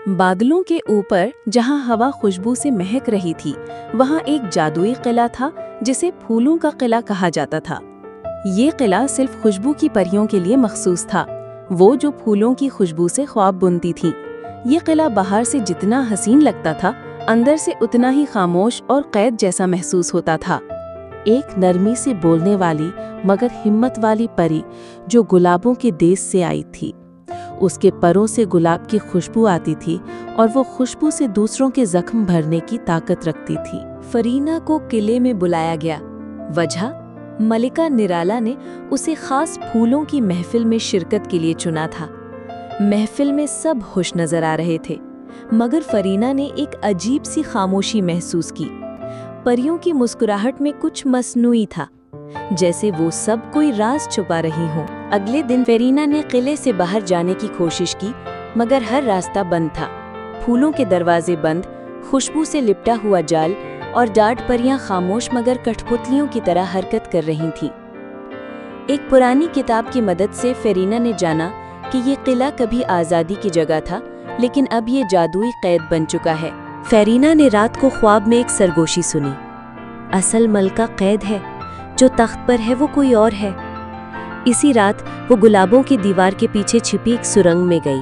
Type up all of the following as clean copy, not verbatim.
बादलों के ऊपर जहां हवा खुशबू से महक रही थी, वहां एक जादुई किला था जिसे फूलों का किला कहा जाता था। ये किला सिर्फ खुशबू की परियों के लिए मखसूस था, वो जो फूलों की खुशबू से ख्वाब बुनती थीं। ये किला बाहर से जितना हसीन लगता था, अंदर से उतना ही खामोश और कैद जैसा महसूस होता था। एक नरमी से बोलने वाली मगर हिम्मत वाली परी जो गुलाबों के देश से आई थी। उसके परों से गुलाब की खुशबू आती थी और वो खुशबू से दूसरों के जख्म भरने की ताकत रखती थी। फरीना को किले में बुलाया गया। वजह, मलिका निराला ने उसे खास फूलों की महफिल में शिरकत के लिए चुना था। महफिल में सब खुश नजर आ रहे थे, मगर फरीना ने एक अजीब सी खामोशी महसूस की। परियों की मुस्कुराहट में कुछ मसनूई था, जैसे वो सब कोई राज छुपा रही हों। अगले दिन फरीना ने किले से बाहर जाने की कोशिश की, मगर हर रास्ता बंद था। फूलों के दरवाजे बंद, खुशबू से लिपटा हुआ जाल और डार्ट परियां खामोश मगर कठपुतलियों की तरह हरकत कर रही थीं। एक पुरानी किताब की मदद से फरीना ने जाना कि ये किला कभी आज़ादी की जगह था, लेकिन अब ये जादुई कैद बन चुका है। फरीना ने रात को ख्वाब में एक सरगोशी सुनी। असल मलका कैद है, जो तख्त पर है वो कोई और है। इसी रात वो गुलाबों की दीवार के पीछे छिपी एक सुरंग में गई।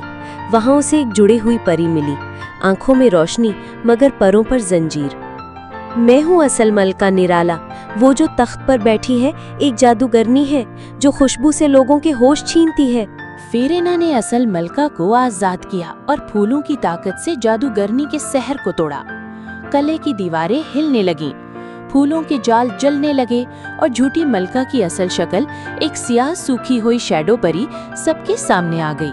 वहां उसे एक जुड़ी हुई परी मिली, आंखों में रोशनी मगर परों पर जंजीर। मैं हूँ असल मलका निराला, वो जो तख्त पर बैठी है एक जादूगरनी है जो खुशबू से लोगों के होश छीनती है। फरीना ने असल मलका को आजाद किया और फूलों की ताकत से जादूगरनी के सहर को तोड़ा। किले की दीवारें हिलने लगीं, फूलों के जाल जलने लगे और झूठी मलका की असल शक्ल, एक सियाह सूखी हुई शैडो परी, सबके सामने आ गई।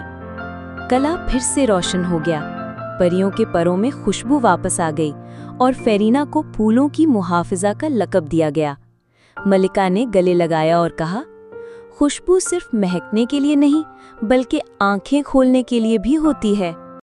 किला फिर से रोशन हो गया। परियों के परों में खुशबू वापस आ गई और फरीना को फूलों की मुहाफिजा का लक़ब दिया गया। मलिका ने गले लगाया और कहा, खुशबू सिर्फ महकने के लिए नहीं, बल्कि आंखें खोलने के लिए भी होती है।